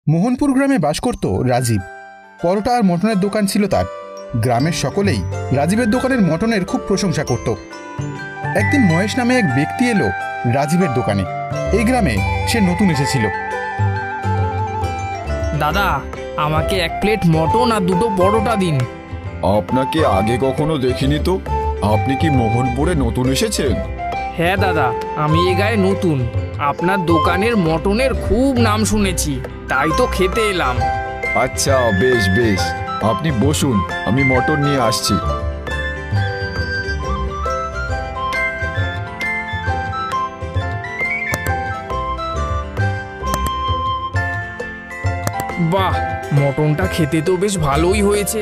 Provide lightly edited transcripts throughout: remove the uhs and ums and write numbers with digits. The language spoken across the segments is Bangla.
মোহনপুর গ্রামে বাস করত রাজীব। পরোটা আর মটনের দোকান ছিল তার। গ্রামের সকলেই রাজীবের দোকানের মটনের খুব প্রশংসা করত। একদিন মহেশ নামে এক ব্যক্তি এলো রাজীবের দোকানে। এই গ্রামে সে নতুন এসেছিল। দাদা, আমাকে 1 প্লেট মটন আর 2টো পরোটা দিন। আপনাকে আগে কখনো দেখিনি তো। আপনি কি মোহনপুরে নতুন এসেছেন? হ্যাঁ দাদা, আমি এ গায়ে নতুন। আপনার দোকানের মটনের খুব নাম শুনেছি, তাই তো খেতে এলাম। আচ্ছা, বেশ বেশ, আপনি বসুন, আমি মটন নিয়ে আসছি। বাহ, মটনটা খেতে তো বেশ ভালোই হয়েছে।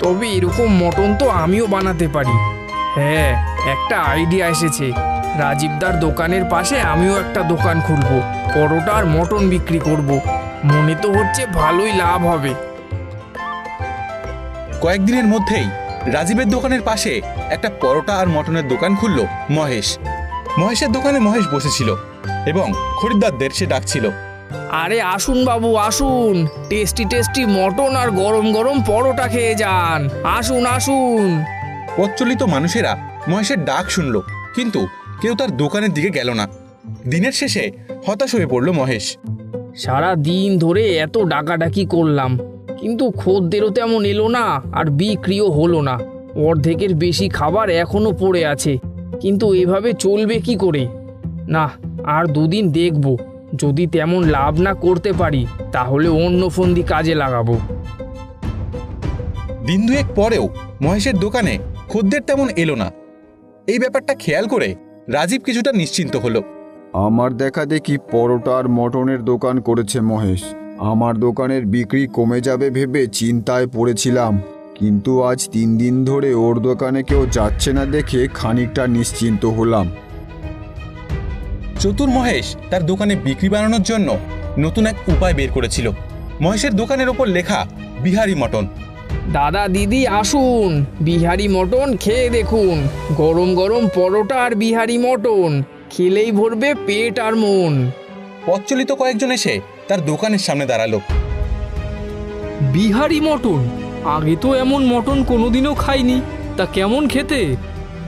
তবে এরকম মটন তো আমিও বানাতে পারি। হ্যাঁ, একটা আইডিয়া এসেছে। রাজীবদার দোকানের পাশে আমিও একটা দোকান খুলবো, পরোটা আর মটন বিক্রি করব। মনে তো হচ্ছে ভালোই লাভ হবে। কয়েকদিনের মধ্যেই রাজীবের দোকানের পাশে একটা পরোটা আর মটনের দোকান খুলল মহেশ। মহেশের দোকানে মহেশ বসেছিল এবং খরিদ্দারদের সে ডাকছিল। আরে আসুন বাবু, আসুন, টেস্টি টেস্টি মটন আর গরম গরম পরোটা খেয়ে যান। আসুন আসুন। প্রচলিত মানুষেরা মহেশের ডাক শুনল, কিন্তু কেউ তার দোকানের দিকে গেল না। দিনের শেষে হতাশ হয়ে পড়ল মহেশ। সারা দিন ধরে এত ডাকাডাকি করলাম, কিন্তু খদ্দেরও তেমন এলো না আর বিক্রিও হলো না। অর্ধেকের বেশি খাবার এখনো পড়ে আছে, কিন্তু এভাবে চলবে কি করে? না, আর 2 দিন দেখব। যদি তেমন লাভ না করতে পারি তাহলে অন্য ফন্দি কাজে লাগাবো। দিন 2 পরেও মহেশের দোকানে খদ্দের তেমন এলো না। এই ব্যাপারটা খেয়াল করে রাজীব কিছুটা নিশ্চিন্ত হলো। আমার দেখা দেখি পরোটা আর মটনের দোকান করেছে মহেশ। আমার দোকানের বিক্রি কমে যাবে ভেবে চিন্তায় পড়েছিলাম, কিন্তু আজ 3 দিন ধরে ওর দোকানে কেউ যাচ্ছে না দেখে খানিকটা নিশ্চিন্ত হলাম। চতুর মহেশ তার দোকানে বিক্রি বাড়ানোর জন্য নতুন এক উপায় বের করেছিল। মহেশের দোকানের ওপর লেখা বিহারি মটন। দাদা দিদি আসুন, বিহারি মটন খেয়ে দেখুন। গরম গরম পরোটা আর বিহারি মটন খেলেই ভরবে পেট আর মন। প্রচলিত কয়েকজন এসে তার দোকানের সামনে দাঁড়ালো। বিহারি মটন? আগে তো এমন মটন কোনোদিনও খাইনি। তা কেমন খেতে?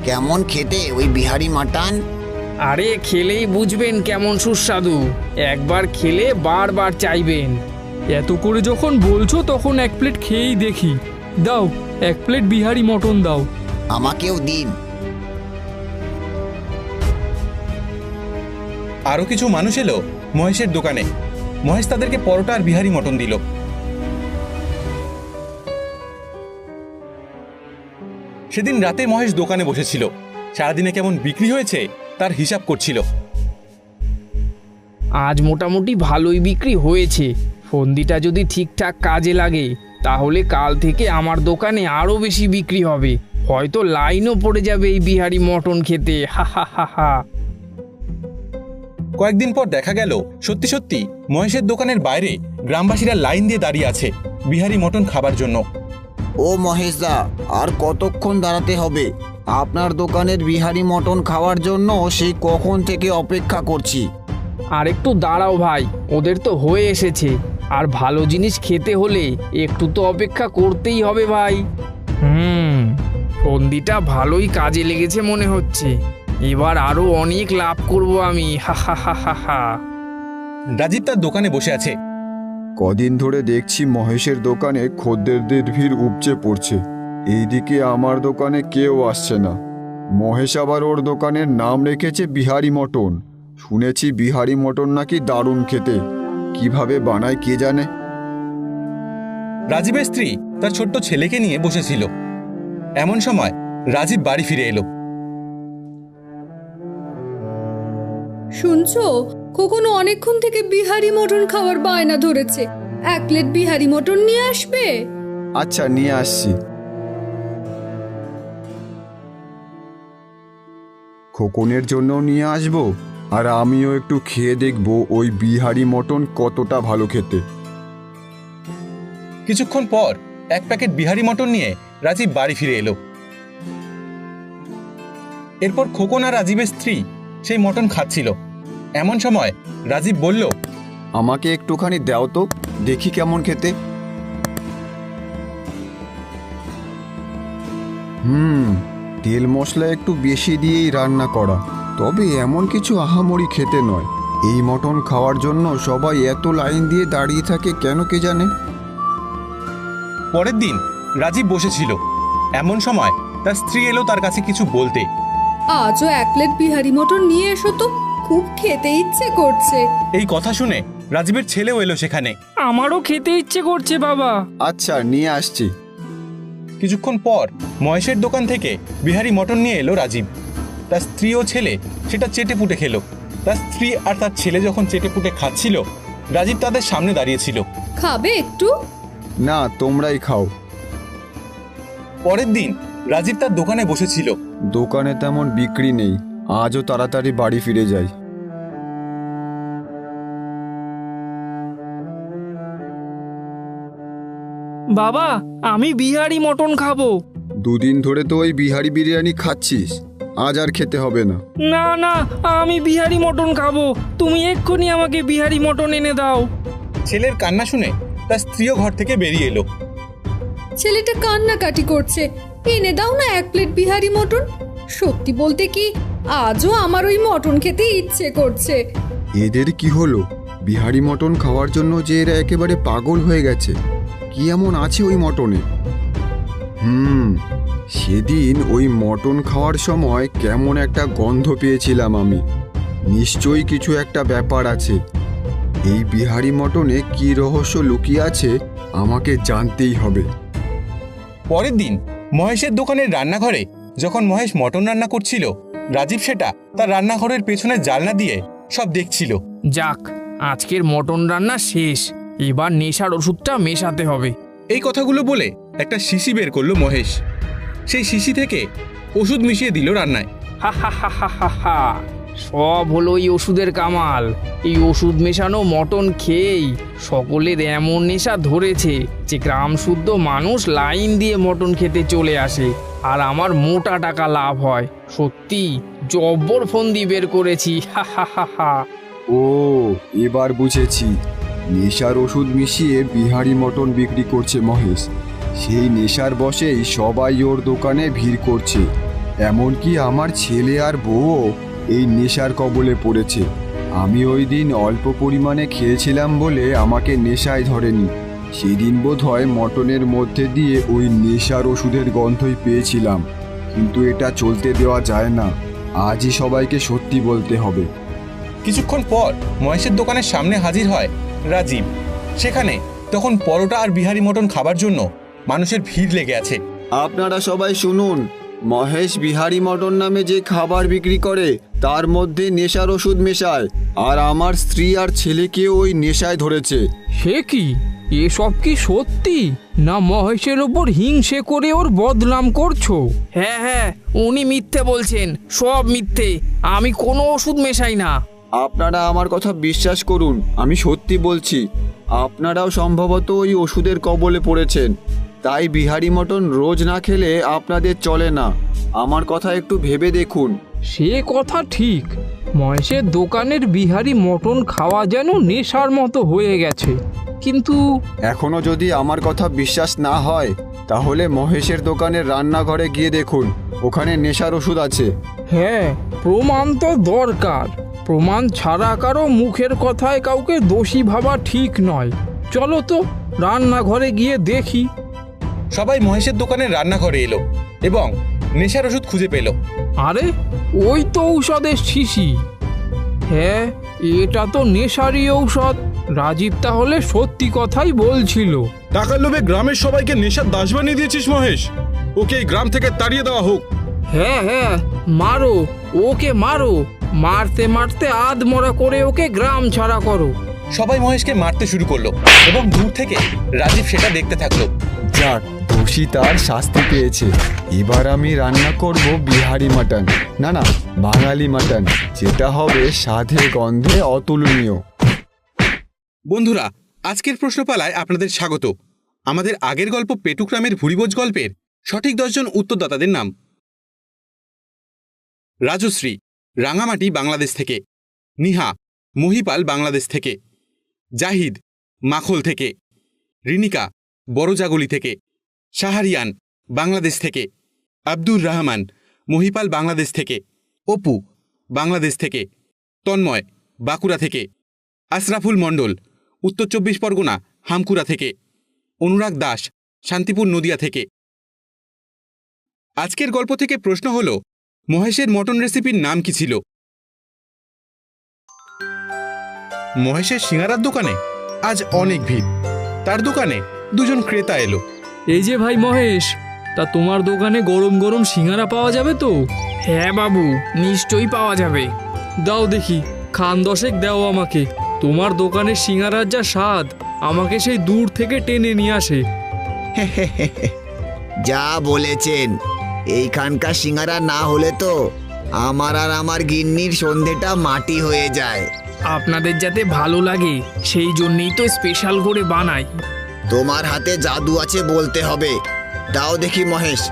কেমন খেতে ওই বিহারি মাটন? আরে খেলেই বুঝবেন কেমন সুস্বাদু। একবার খেলে বারবার চাইবেন। এত করে যখন বলছো তখন 1 প্লেট খেয়েই দেখি। দাও, 1 প্লেট বিহারি মটন দাও। আমাকেও দিন। আরো কিছু মানুষ এলো মহেশের দোকানে। মহেশ তাদেরকে পরোটা আর বিহারি মটন দিল। সেদিন রাতে মহেশ দোকানে বসেছিল। সারাদিনে কেমন বিক্রি হয়েছে তার হিসাব করছিল। আজ মোটামুটি ভালোই বিক্রি হয়েছে। ফন্দিটা যদি ঠিকঠাক কাজে লাগে তাহলে কাল থেকে আমার দোকানে আরো বেশি বিক্রি হবে। হয়তো লাইনও পড়ে যাবে এই বিহারি মটন খেতে। হা হা হা হা। কয়েকদিন পর দেখা গেল সত্যি সত্যি মহেশের দোকানের বাইরে গ্রামবাসীরা লাইন দিয়ে দাঁড়িয়ে আছে বিহারি মটন খাবার জন্য। ও মহেশদা, আর কতক্ষণ দাঁড়াতে হবে? আপনার দোকানের বিহারি মটন খাওয়ার জন্য সেই কখন থেকে অপেক্ষা করছি। আর একটু দাঁড়াও ভাই, ওদের তো হয়ে এসেছে। আর ভালো জিনিস খেতে হলে একটু তো অপেক্ষা করতেই হবে ভাই। ফন্দিটা ভালোই কাজে লেগেছে মনে হচ্ছে। এবার আরো অনেক লাভ করব আমি। হা হা হা হা হা। রাজীব তার দোকানে বসে আছে। কদিন ধরে দেখছি মহেশের দোকানে খদ্দেরদের ভিড় উপচে পড়ছে। এইদিকে আমার দোকানে কেউ আসছে না। মহেশ আবার ওর দোকানের নাম রেখেছে বিহারি মটন। শুনেছি বিহারি মটন নাকি দারুণ খেতে। কিভাবে বানায় কে জানে। রাজীবের স্ত্রী তার ছোট্ট ছেলেকে নিয়ে বসেছিল। এমন সময় রাজীব বাড়ি ফিরে এলো। শুনছো, কখনো অনেকক্ষণ থেকে বিহারি মটন খাওয়ার বায়না ধরেছে। 1 প্লেট বিহারি মটন নিয়ে আসবে? আচ্ছা, নিয়ে আসছি। খোকনের জন্য নিয়ে আসবো, আর আমিও একটু খেয়ে দেখবো ওই বিহারি মটন কতটা ভালো খেতে। কিছুক্ষণ পর 1 প্যাকেট বিহারি মটন নিয়ে রাজীব বাড়ি ফিরে এলো। এরপর খোকন আর রাজীবের স্ত্রী সেই মটন খাচ্ছিল। এমন সময় রাজীব বলল, আমাকে একটুখানি দাও তো, দেখি কেমন খেতে। তেল মশলা একটু বেশি দিয়েই রান্না করা, তবে এমন কিছু আহামরি খেতে নয়। এই মটন খাওয়ার জন্য সবাই এত লাইন দিয়ে দাঁড়িয়ে থাকে কেন কে জানে। পরের দিন রাজীব বসেছিল, এমন সময় তার স্ত্রী এলো তার কাছে কিছু বলতে। আজও 1 প্লেট বিহারি মটন নিয়ে এসো তো, খুব খেতে ইচ্ছে করছে। এই কথা শুনে রাজীবের ছেলেও এলো সেখানে। আমারও খেতে ইচ্ছে করছে বাবা। আচ্ছা, নিয়ে আসছি। কিছুক্ষণ পর মহেশের দোকান থেকে বিহারি মটন নিয়ে এলো রাজীব। তার স্ত্রী ও ছেলে সেটা চেটেপুটে খেলো। তার স্ত্রী আর তার ছেলে যখন চেটেপুটে খাচ্ছিল, রাজীব তাদের সামনে দাঁড়িয়েছিল। খাবে একটু? না, তোমরাই খাও। পরের দিন রাজীব তার দোকানে বসেছিল। দোকানে তেমন বিক্রি নেই, আজও তাড়াতাড়ি বাড়ি ফিরে যাই। বাবা, আমি বিহারি মটন খাবো। দুদিন ধরে তো ওই বিহারি বিরিয়ানি খাচ্ছিস, আজ আর খেতে হবে না। না না, আমি বিহারি মটন খাবো। তুমি এক্ষুনি আমাকে বিহারি মটন এনে দাও। ছেলের কান্না শুনে তার স্ত্রীও ঘর থেকে বেরিয়ে এলো। ছেলেটা কান্নাকাটি করছে, এনে দাও না 1 প্লেট বিহারি মটন। সত্যি বলতে কি, আজও আমার ওই মটন খেতে ইচ্ছে করছে। এদের কি হলো? বিহারি মটন খাওয়ার জন্য যে এরা একেবারে পাগল হয়ে গেছে। কি এমন আছে ওই মটনে? সেদিন ওই মটন খাওয়ার সময় কেমন একটা গন্ধ পেয়েছিলাম আমি। নিশ্চয়ই কিছু একটা ব্যাপার আছে। এই বিহারি মটনে কি রহস্য লুকিয়ে আছে আমাকে জানতেই হবে। পরের দিন মহেশের দোকানের রান্নাঘরে যখন মহেশ মটন রান্না করছিল, রাজীব সেটা তার রান্নাঘরের পেছনে জানলা দিয়ে সব দেখছিল। যাক, আজকের মটন রান্না শেষ। এবার নেশার ওষুধটা মেশাতে হবে। এই কথাগুলো বলে একটা শিশি বের করলো মহেশ। সেই শিশি থেকে ওষুধ মিশিয়ে দিল রান্নায়। হা হা হা হা হা হা, সব হলো এই ওষুধের কামাল। এই ওষুধ মেশানো মটন খেয়েই সকলের এমন নেশা ধরেছে যে গ্রাম শুদ্ধ মানুষ লাইন দিয়ে মটন খেতে চলে আসে, আর আমার মোটা টাকা লাভ হয়। সত্যি জব্বর ফন্দি বের করেছি। হা হা হা হা। ও, এবার বুঝেছি। নেশার ওষুধ মিশিয়ে বিহারি মটন বিক্রি করছে মহেশ। সেই নেশার বশেই সবাই ওর দোকানে ভিড় করছে। এমনকি আমার ছেলে আর বউও এই নেশার কবলে পড়েছে। আমি ওই দিন অল্প পরিমাণে খেয়েছিলাম বলে আমাকে নেশায় ধরেনি। সেদিন বোধহয় মটনের মধ্যে দিয়ে ওই নেশার ওষুধের গন্ধই পেয়েছিলাম। কিন্তু এটা চলতে দেওয়া যায় না। আজই সবাইকে সত্যি বলতে হবে। কিছুক্ষণ পর মহেশের দোকানের সামনে হাজির হয় রাজীব। সেখানে তখন পরোটা আর বিহারি মটন খাবার জন্য মানুষের ভিড় লেগে আছে। আপনারা সবাই শুনুন, মহেশ বিহারি মটন নামে যে খাবার বিক্রি করে তার মধ্যে নেশার ওষুধ মেশায়, আর আমার স্ত্রী আর ছেলেকেও ওই নেশায় ধরেছে। সে কি? এসব কি সত্যি, না মহেশের ওপর হিংসে করে ওর বদনাম করছো? হ্যাঁ হ্যাঁ, উনি মিথ্যে বলছেন, সব মিথ্যে। আমি কোনো ওষুধ মেশাই না। আপনারা আমার কথা বিশ্বাস করুন, আমি সত্যি বলছি। আপনারাও সম্ভবত ওই ওষুধের কবলে পড়েছেন, তাই বিহারি মটন রোজ না খেলে আপনাদের চলে না। আমার কথা একটু ভেবে দেখুন। সে কথা ঠিক, মহেশের দোকানের বিহারি মটন খাওয়া যেন নেশার মতো হয়ে গেছে। কিন্তু এখনো যদি আমার কথা বিশ্বাস না হয়, তাহলে মহেশের দোকানের রান্নাঘরে গিয়ে দেখুন, ওখানে নেশার ওষুধ আছে। হ্যাঁ, প্রমাণ তো দরকার। প্রমাণ ছাড়া কারো মুখের কথায় কাউকে দোষী ভাবা ঠিক নয়। চলো তো রান্নাঘরে গিয়ে দেখি। সবাই মহেশের দোকানের রান্নাঘরে এলো এবং নেশার ওষুধ খুঁজে পেল। আরে, ওই তো ঔষধের শিশি। হ্যাঁ, এটা তো নেশারই ঔষধ। রাজীব তাহলে সত্যি কথাই বলছিল। টাকার লোভে গ্রামের সবাইকে নেশার দাস বানিয়ে দিয়েছিস মহেশ। ওকে এই গ্রাম থেকে তাড়িয়ে দেওয়া হোক। হ্যাঁ হ্যাঁ, মারো ওকে, মারো। মারতে মারতে আধমরা করে ওকে গ্রাম ছাড়া করো। সবাই মহেশকে মারতে শুরু করলো এবং দূর থেকে রাজীব সেটা দেখতে থাকলো। যাক, দোষী তার শাস্তি পেয়েছে। এবার আমি রান্না করব বিহারি মাটন, না বাঙালি মাটন, যেটা হবে স্বাদে গন্ধে অতুলনীয়। বন্ধুরা, আজকের প্রশ্নপালায় আপনাদের স্বাগত। আমাদের আগের গল্প পেটুগ্রামের ভুরিভোজ গল্পের সঠিক 10 জন উত্তরদাতাদের নাম: রাজশ্রী, রাঙামাটি, বাংলাদেশ থেকে; নিহা, মহিপাল, বাংলাদেশ থেকে; জাহিদ মাখল থেকে, রিনিকা বড়জাগলি থেকে, শাহরিয়ান বাংলাদেশ থেকে, আব্দুর রহমান মহিপাল বাংলাদেশ থেকে, অপু বাংলাদেশ থেকে, তন্ময় বাঁকুড়া থেকে, আশরাফুল মণ্ডল উত্তর 24 পরগনা হামকুড়া থেকে, অনুরাগ দাস শান্তিপুর নদিয়া থেকে। আজকের গল্প থেকে প্রশ্ন হল, মহেশের মটন রেসিপির নাম কি ছিল? মহেশের সিঙ্গারার দোকানে আজ অনেক ভিড়। তার দোকানে দুজন ক্রেতা এলো। এই যে ভাই মহেশ, তা তোমার দোকানে গরম গরম সিঙ্গারা পাওয়া যাবে তো? হ্যাঁ বাবু, নিশ্চয়ই পাওয়া যাবে। দাও দেখি, খান 10 দাও আমাকে। তোমার দোকানের সিঙ্গারার যা স্বাদ, আমাকে সেই দূর থেকে টেনে নিয়ে আসে। যা বলেছেন, এইখানকার সিঙ্গারা না হলে তো আমার আর আমার গিন্নির সন্ধেটা মাটি হয়ে যায়। আপনাদের যাতে ভালো লাগে সেই জন্যই তো স্পেশাল করে বানাই। তোমার হাতে জাদু আছে বলতে হবে। দাও দেখি মহেশ,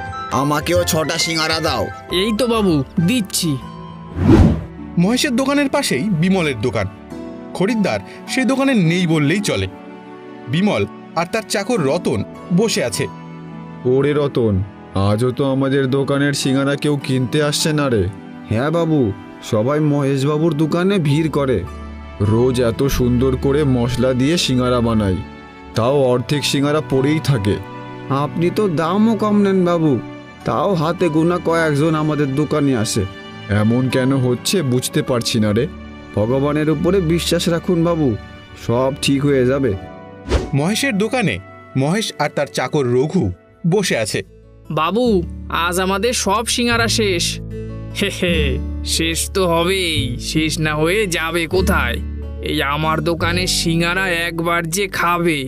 আমাকেও 6টা সিঙ্গারা দাও। এই তো বাবু দিচ্ছি। মহেশের দোকানের পাশেই বিমলের দোকান। খরিদ্দার সেই দোকানে নেই বললেই চলে। বিমল আর তার চাকর রতন বসে আছে। ওরে রতন, আজও তো আমাদের দোকানের সিঙ্গারা কেউ কিনতে আসছে না রে। হ্যাঁ বাবু, সবাই মহেশবাবুর দোকানে ভিড় করে। রোজ এত সুন্দর করে মশলা দিয়ে সিঙ্গারা বানাই, তাও অর্ধেক সিঙ্গারা পড়েই থাকে। আপনি তো দামও কম নেন বাবু, তাও হাতে গোনা কয়েকজন আমাদের দোকানে আসে। এমন কেন হচ্ছে বুঝতে পারছি না রে। ভগবানের উপরে বিশ্বাস রাখুন বাবু, সব ঠিক হয়ে যাবে। মহেশের দোকানে মহেশ আর তার চাকর রঘু বসে আছে। বাবু, আজ আমাদের সব সিঙ্গারা শেষ। হে হে, শেষ তো হবেই, শেষ না হয়ে যাবে কোথায়? এই আমার দোকানের সিঙ্গারা একবার যে খাবে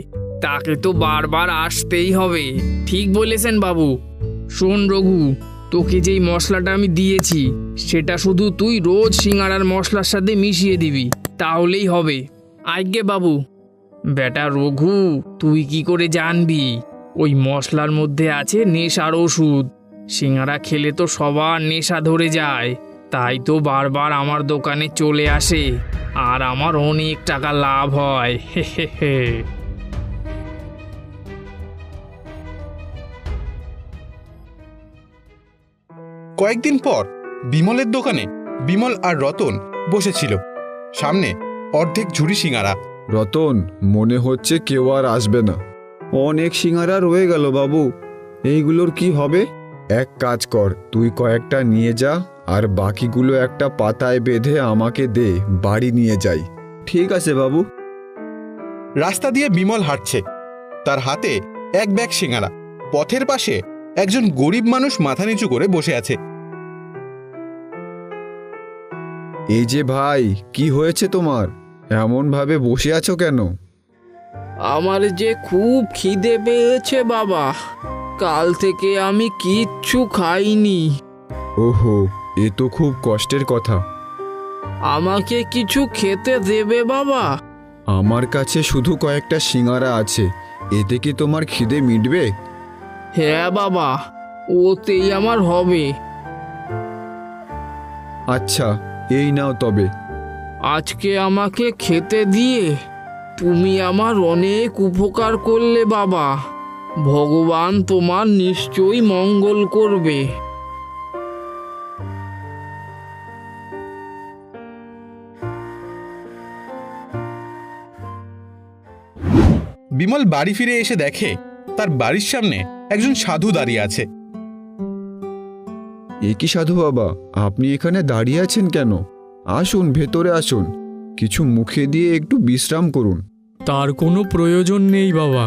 তাকে তো বারবার আসতেই হবে। ঠিক বলেছেন বাবু। শোন রঘু, তোকে যেই মশলাটা আমি দিয়েছি সেটা শুধু তুই রোজ সিঙ্গারার মশলার সাথে মিশিয়ে দিবি, তাহলেই হবে। আজ্ঞে বাবু। বেটা রঘু, তুই কি করে জানবি ওই মশলার মধ্যে আছে নেশার ওষুধ? সিঙ্গারা খেলে তো সবার নেশা ধরে যায়, তাই তো বারবার আমার দোকানে চলে আসে, আর আমার অনেক টাকা লাভ হয়। হে হে হে। কয়েকদিন পর বিমলের দোকানে বিমল আর রতন বসেছিল। সামনে অর্ধেক ঝুড়ি সিঙ্গারা। রতন, মনে হচ্ছে কেউ আর আসবে না। অনেক সিঙ্গারা রয়ে গেল বাবু, এইগুলোর কি হবে? এক কাজ কর, তুই কয়েকটা নিয়ে যা, আর বাকিগুলো একটা পাতায় বেঁধে আমাকে দে, বাড়ি নিয়ে যাই। ঠিক আছে বাবু। রাস্তা দিয়ে বিমল হাঁটছে, তার হাতে এক ব্যাগ সিঙ্গারা। পথের পাশে একজন গরিব মানুষ মাথা নিচু করে বসে আছে। এই যে ভাই, কি হয়েছে তোমার? এমন ভাবে বসে আছো কেন? আমার যে খুব খিদে পেয়েছে বাবা, কাল থেকে আমি কিচ্ছু খাইনি। ওহো, এ তো খুব কষ্টের কথা। আমাকে কিছু খেতে দেবে বাবা? আমার কাছে শুধু কয়েকটা সিঙ্গারা আছে, এতে কি তোমার খিদে মিটবে? হ্যাঁ বাবা, ওতেই আমার হবে। আচ্ছা, এই নাও তবে। আজকে আমাকে খেতে দিয়ে তুমি আমার অনেক উপকার করলে বাবা। ভগবান তোমার নিশ্চয়ই মঙ্গল করবে। বিমল বাড়ি ফিরে এসে দেখে তার বাড়ির সামনে একজন সাধু দাঁড়িয়ে আছে। এ কি সাধু বাবা, আপনি এখানে দাঁড়িয়ে আছেন কেন? আসুন, ভেতরে আসুন, কিছু মুখে দিয়ে একটু বিশ্রাম করুন। তার কোনো প্রয়োজন নেই বাবা।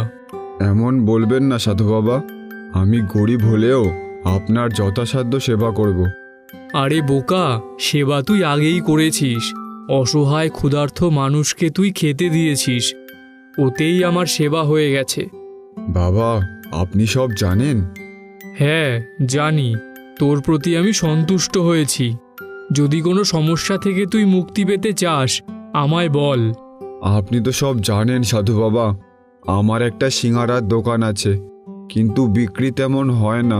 এমন বলবেন না সাধু বাবা, আমি গরিব হলেও আপনার যথাসাধ্য সেবা করব। আরে বোকা, সেবা তুই আগেই করেছিস। অসহায় ক্ষুধার্ত মানুষকে তুই খেতে দিয়েছিস, ওতেই আমার সেবা হয়ে গেছে। বাবা, আপনি সব জানেন? হ্যাঁ জানি, তোর প্রতি আমি সন্তুষ্ট হয়েছি। যদি কোনো সমস্যা থেকে তুই মুক্তি পেতে চাস আমায় বল। আপনি তো সব জানেন সাধু বাবা, আমার একটা সিঙ্গারার দোকান আছে, কিন্তু বিক্রি তেমন হয় না,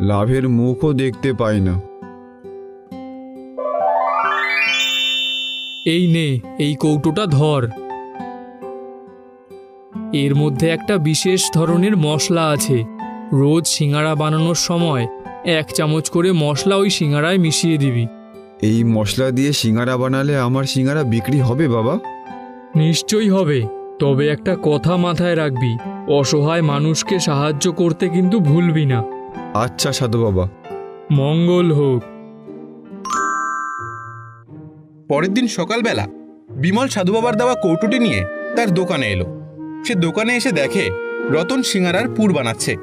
লাভের মুখও দেখতে পাই না। এই নে, এই কৌটোটা ধর। এর মধ্যে একটা বিশেষ ধরনের মশলা আছে। রোজ সিঙ্গারা বানানোর সময় 1 চামচ করে মশলা ওই সিঙ্গারায় মিশিয়ে দিবি। এই মশলা দিয়ে সিঙ্গারা বানালে আমার সিঙ্গারা বিক্রি হবে বাবা? নিশ্চয়ই হবে, তবে একটা কথা মাথায় রাখবি, অসহায় মানুষকে সাহায্য করতে কিন্তু ভুলবি না। আচ্ছা সাধু বাবা। মঙ্গল হোক। পরের দিন সকালবেলা বিমল সাধু বাবার দেওয়া কৌটোটি নিয়ে তার দোকানে এলো। সে দোকানে এসে দেখে রতন সিঙ্গারার পুর বানাচ্ছে।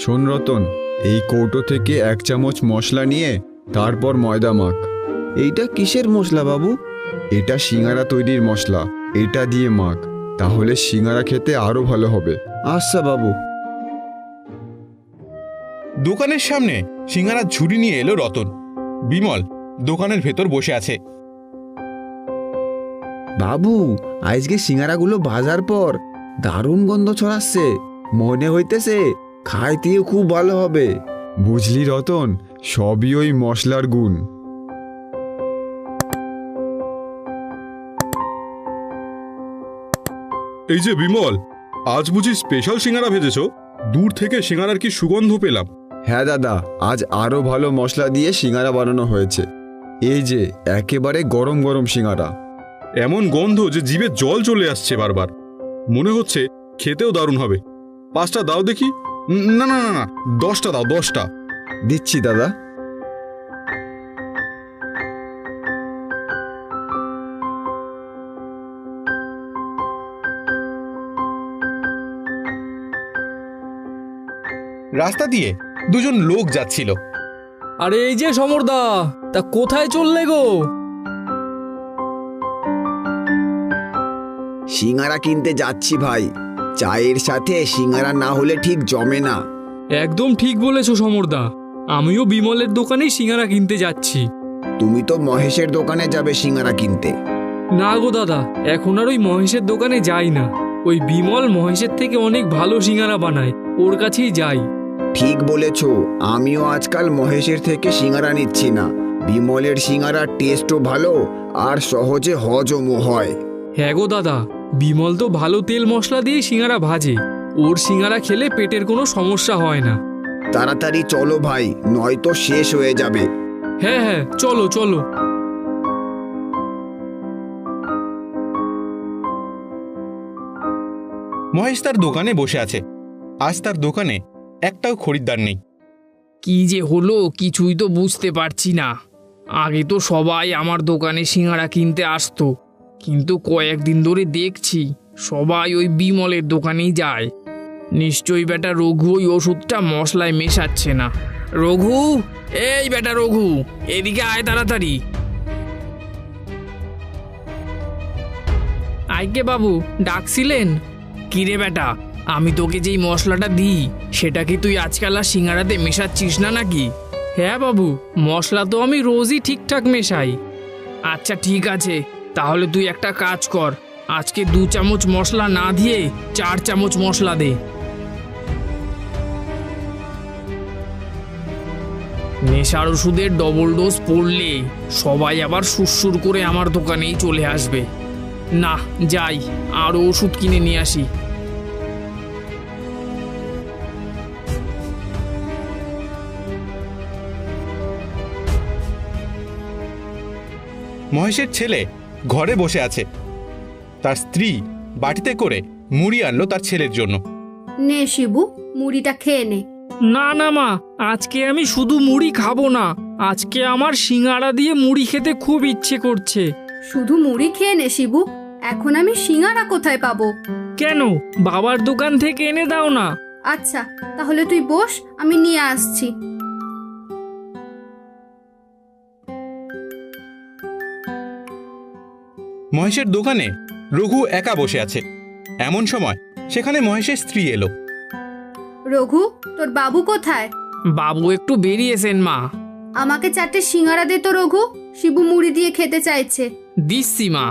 শোন রতন, এই কৌটো থেকে 1 চামচ মশলা নিয়ে তারপর ময়দা মাখ। এইটা কিসের মশলা বাবু? এটা সিঙ্গারা তৈরির মশলা, এটা দিয়ে মাখ, তাহলে সিঙ্গারা খেতে আরো ভালো হবে। আচ্ছা বাবু। দোকানের সামনে সিঙ্গারার ঝুড়ি নিয়ে এলো রতন। বিমল দোকানের ভেতর বসে আছে। বাবু, আজকে সিঙ্গারাগুলো ভাজার পর দারুণ গন্ধ ছড়াচ্ছে, মনে হইতেছে খাইতেও খুব ভালো হবে। বুঝলি রতন, সবই ওই মশলার গুণ। এই যে বিমল, আজ বুঝি স্পেশাল সিঙ্গারা ভেজেছ? দূর থেকে সিঙ্গারার কি সুগন্ধ পেলাম। হ্যাঁ দাদা, আজ আরো ভালো মশলা দিয়ে সিঙ্গারা বানানো হয়েছে। এই যে একেবারে গরম গরম সিঙ্গারা। এমন গন্ধ যে জিভে জল চলে আসছে বারবার। মনে হচ্ছে খেতেও দারুণ হবে। 5টা দাও দেখি। না না না না, 10টা দাও, 10টা। দিচ্ছি দাদা। রাস্তা দিয়ে দুজন লোক যাচ্ছিল। আরে এই যে সমরদা, তা কোথায় চললে গো? সিঙ্গারা কিনতে যাচ্ছি ভাই, চায়ের সাথে সিঙ্গারা না হলে ঠিক জমে না। একদম ঠিক বলেছো সমরদা, আমিও বিমলের দোকানেই সিঙ্গারা কিনতে যাচ্ছি। তুমি তো মহেশের দোকানে যাবে সিঙ্গারা কিনতে। না গো দাদা, এখন আর ওই মহেশের দোকানে যাই না। ওই বিমল মহেশের থেকে অনেক ভালো সিঙ্গারা বানায়, ওর কাছেই যাই। ঠিক বলেছ, আমিও আজকাল মহেশের থেকে সিঙ্গারা নিচ্ছি না। বিমলের সিঙ্গারার টেস্টও ভালো আর সহজে হজমও হয়। হ্যাঁ গো দাদা, বিমল তো ভালো তেল মশলা দিয়ে সিঙ্গারা ভাজে, ওর সিঙ্গারা খেলে পেটের কোনো সমস্যা হয় না। তাড়াতাড়ি চলো ভাই, নয়তো শেষ হয়ে যাবে। হ্যাঁ হ্যাঁ, চলো চলো। মহেশ তার দোকানে বসে আছে। আজ তার দোকানে একটাও খরিদ্দার নেই। কি যে হলো কিছুই তো বুঝতে পারছি না। আগে তো সবাই আমার দোকানে সিঙ্গারা কিনতে আসতো, কিন্তু কয়েকদিন ধরে দেখছি সবাই ওই বিমলের দোকানেই যায়। নিশ্চয়ই বেটা রঘু ওই ওষুধটা মশলায় মেশাচ্ছে না। রঘু, এই বেটা রঘু, এদিকে আয় তাড়াতাড়ি। আইকে বাবু, ডাকছিলেন? কিরে বেটা, আমি তোকে যেই মশলাটা দিই সেটা কি তুই আজকাল আর সিঙ্গারাতে মেশাচ্ছিস না নাকি? হ্যাঁ বাবু, মশলা তো আমি রোজই ঠিকঠাক মেশাই। আচ্ছা ঠিক আছে, তাহলে তুই একটা কাজ কর, আজকে 2 চামচ মশলা না দিয়ে 4 চামচ মশলা দে। নেশার ওষুধের ডবল ডোজ পড়লে সবাই আবার সুরসুর করে আমার দোকানেই চলে আসবে। না, যাই আরও ওষুধ কিনে নিয়ে আসি। মহেশের ছেলে ঘরে বসে আছে। তার স্ত্রী বাটিতে করে মুড়ি আনলো তার ছেলের জন্য। নে শিবু, মুড়িটা খেয়ে নে। না না মা, আজকে আমি শুধু মুড়ি খাবো না, আজকে আমার সিঙ্গারা দিয়ে মুড়ি খেতে খুব ইচ্ছে করছে। শুধু মুড়ি খেয়ে নে শিবু, এখন আমি সিঙ্গারা কোথায় পাবো? কেন, বাবার দোকান থেকে এনে দাও না। আচ্ছা, তাহলে তুই বস, আমি নিয়ে আসছি। মহেশের দোকানে রঘু একা বসে আছে। এমন সময় সেখানে মহেশের স্ত্রী এলো। রঘু, তোর বাবু কোথায়? বাবু একটু বেরিয়েছেন মা। আমাকে 4টে সিঙ্গারা দে তো রঘু, শিবু মুড়ি দিয়ে খেতে চাইছে। দিচ্ছি মা।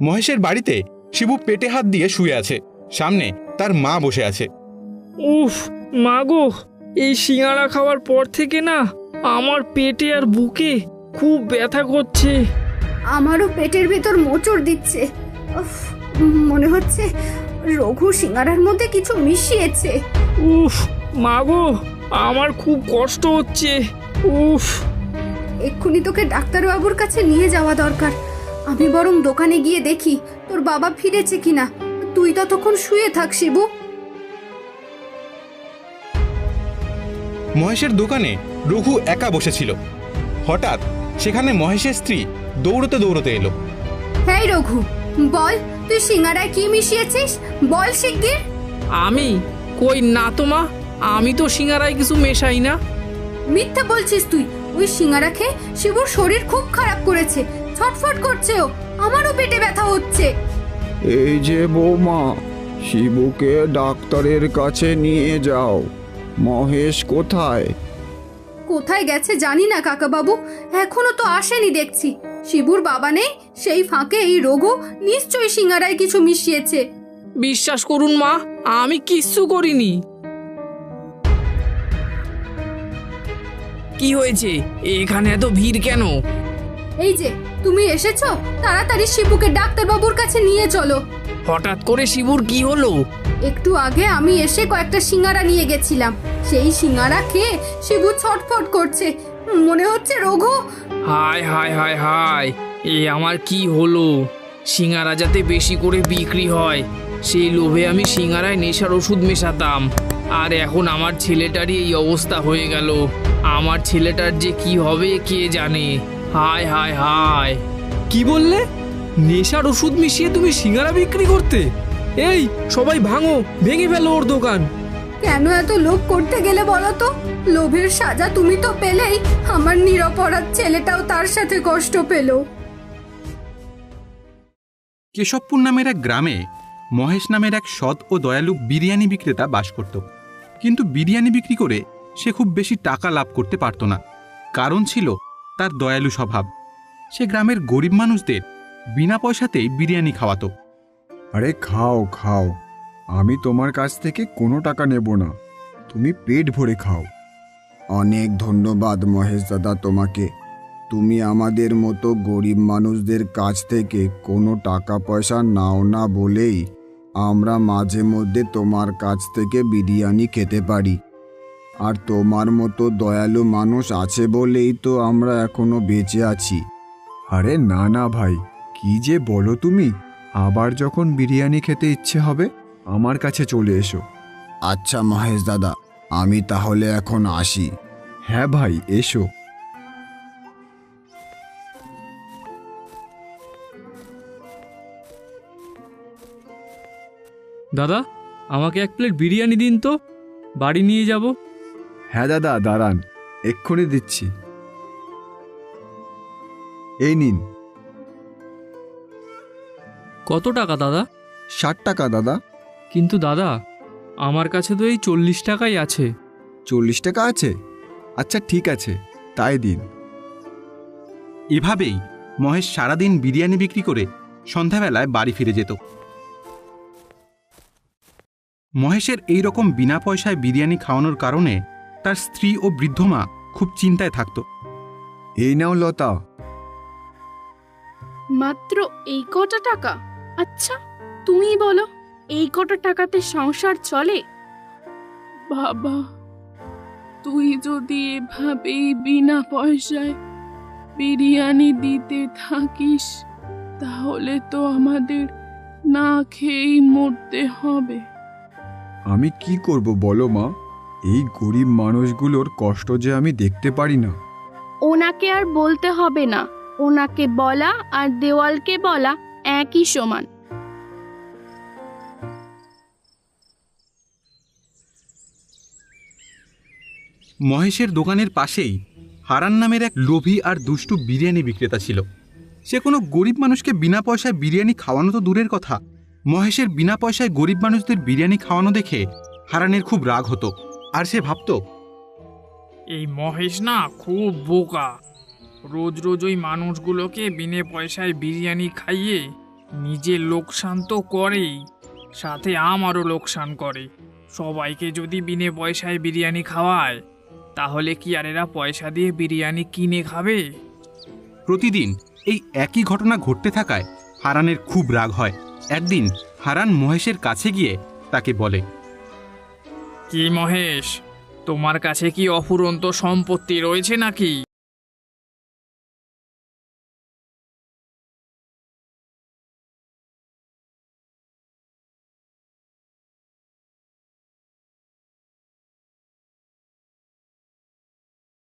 মহেশের বাড়িতে শিবু পেটে হাত দিয়ে শুয়ে আছে। সামনে তার মা বসে আছে। উফ মাগো, এই সিঙ্গারা খাওয়ার পর থেকে না আমার পেটে আর বুকে খুব ব্যথা করছে। আমারও পেটের ভেতর মোচড় দিচ্ছে। উফ, মনে হচ্ছে রঘু সিঙ্গারার মধ্যে কিছু মিশিয়েছে। উফ মাগো, আমার খুব কষ্ট হচ্ছে। উফ, এক্ষুনি তোকে ডাক্তারবাবুর কাছে নিয়ে যাওয়া দরকার। আমি বরং দোকানে গিয়ে দেখি তোর বাবা ফিরেছে কিনা। তুই ততক্ষণ শুয়ে থাক শিবু। মহেশের দোকানে রঘু একা বসেছিল। হঠাৎ সেখানে মহেশের স্ত্রী দৌড়তে দৌড়তে এলো। হেই রঘু, বল তুই সিঙ্গারায় কি মিশিয়েছিস? বল শিগগির। আমি কই না তো মা, আমি তো সিঙ্গারায় কিছু মেশাই না। মিথ্যে বলছিস তুই। ওই সিঙ্গারা খেয়ে শিবুর শরীর খুব খারাপ করেছে, ছটফট করছে ও। আমারও পেটে ব্যথা হচ্ছে। এই যে বৌমা, শিবুকে ডাক্তারের কাছে নিয়ে যাও। মহেশ কোথায়? কোথায় গেছে জানি না কাকা বাবু, এখনো তো আসেনি দেখছি। শিবুর বাবা নেই, সেই ফাঁকে এই রঘু নিশ্চয়ই সিঙ্গারায় কিছু মিশিয়েছে। বিশ্বাস করুন মা, আমি কিচ্ছু করিনি। কি হয়েছে? এখানে এত ভিড় কেন? এই যে তুমি এসেছো, তাড়াতাড়ি শিবুকে ডাক্তারবাবুর কাছে নিয়ে চলো। হঠাৎ করে শিবুর কি হলো? একটু আগে আমি এসে কয়েকটা সিঙ্গারা নিয়ে গেছিলাম, সেই সিঙ্গারা খেয়ে শিবু ছটফট করছে। মনে হচ্ছে রঘু। হায় হায় হায় হায়, এ আমার কি হলো? সিঙ্গারা যাতে বেশি করে বিক্রি হয় সেই লোভে আমি সিঙ্গারায় নেশার ওষুধ মেশাতাম, আর এখন আমার ছেলেটারই এই অবস্থা হয়ে গেল। আমার ছেলেটার যে কি হবে কে জানে। হায় হায় হায়। কি বললে? নেশার ওষুধ মিশিয়ে তুমি সিঙ্গারা বিক্রি করতে? এই সবাই ভাঙো, ভেঙে ফেলো ওর দোকান। কেন এত লোভ করতে গেলে বলো তো? লোভের সাজা তুমি তো পেলেই, আমার নিরপরাধ ছেলেটাও তার সাথে কষ্ট পেল। কেশবপুর নামের এক গ্রামে মহেশ নামের এক সৎ ও দয়ালু বিরিয়ানি বিক্রেতা বাস করত। কিন্তু বিরিয়ানি বিক্রি করে সে খুব বেশি টাকা লাভ করতে পারত না। কারণ ছিল তার দয়ালু স্বভাব। সে গ্রামের গরিব মানুষদের বিনা পয়সাতেই বিরিয়ানি খাওয়াতো। আরে খাও খাও, আমি তোমার কাছ থেকে কোনো টাকা নেব না, তুমি পেট ভরে খাও। অনেক ধন্যবাদ মহেশ দাদা তোমাকে। তুমি আমাদের মতো গরিব মানুষদের কাছ থেকে কোনো টাকা পয়সা নাও না বলেই আমরা মাঝে মধ্যে তোমার কাছ থেকে বিরিয়ানি খেতে পারি। আর তোমার মতো দয়ালু মানুষ আছে বলেই তো আমরা এখনো বেঁচে আছি। আরে না না ভাই, কি যে বলো তুমি। আবার যখন বিরিয়ানি খেতে ইচ্ছে হবে আমার কাছে চলে এসো। আচ্ছা মহেশ দাদা, আমি তাহলে এখন আসি। হ্যাঁ ভাই, এসো। দাদা, আমাকে এক প্লেট বিরিয়ানি দিন তো, বাড়ি নিয়ে যাব। হ্যাঁ দাদা, দাঁড়ান, এক্ষুনি দিচ্ছি। এই নিন। কত টাকা দাদা? 60 টাকা দাদা। কিন্তু দাদা, আমার কাছে তো এই 40 টাকাই আছে। 40 টাকা আছে? আচ্ছা ঠিক আছে, তাই দিন। এভাবেই মহেশ সারাদিন বিরিয়ানি বিক্রি করে সন্ধ্যাবেলায় বাড়ি ফিরে যেত। মহেশের এই রকম বিনা পয়সায় বিরিয়ানি খাওয়ানোর কারণে তার স্ত্রী ও বৃদ্ধ মা খুব চিন্তায় থাকত। এই নাও লতা। মাত্র এই কটা টাকা? আচ্ছা তুমি বলো, এই কটা টাকাতে সংসার চলে? বাবা, তুই যদি এভাবেই বিনা পয়সায় বিরিয়ানি দিতে থাকিস তাহলে তো আমাদের না খেয়েই মরতে হবে। আমি কি করব বলো মা, এই গরিব মানুষগুলোর কষ্ট যে আমি দেখতে পারি না। ওনাকে আর বলতে হবে না, ওনাকে বলা আর দেওয়ালকে বলা একই সমান। মহেশের দোকানের পাশেই হারান নামের এক লোভী আর দুষ্টু বিরিয়ানি বিক্রেতা ছিল। সে কোনো গরিব মানুষকে বিনা পয়সায় বিরিয়ানি খাওয়ানো তো দূরের কথা, মহেশের বিনা পয়সায় গরিব মানুষদের বিরিয়ানি খাওয়ানো দেখে হারানের খুব রাগ হতো। আর সে ভাবত, এই মহেশ না খুব বোকা, রোজ রোজ ওই মানুষগুলোকে বিনে পয়সায় বিরিয়ানি খাইয়ে নিজের লোকসান তো করেই, সাথে আমারও লোকসান করে। সবাইকে যদি বিনে পয়সায় বিরিয়ানি খাওয়ায় তাহলে কি আর এরা পয়সা দিয়ে বিরিয়ানি কিনে খাবে? প্রতিদিন এই একই ঘটনা ঘটতে থাকায় হারানের খুব রাগ হয়। একদিন হারান মহেশের কাছে গিয়ে তাকে বলে, কি মহেশ, তোমার কাছে কি অফুরন্ত সম্পত্তি রয়েছে নাকি?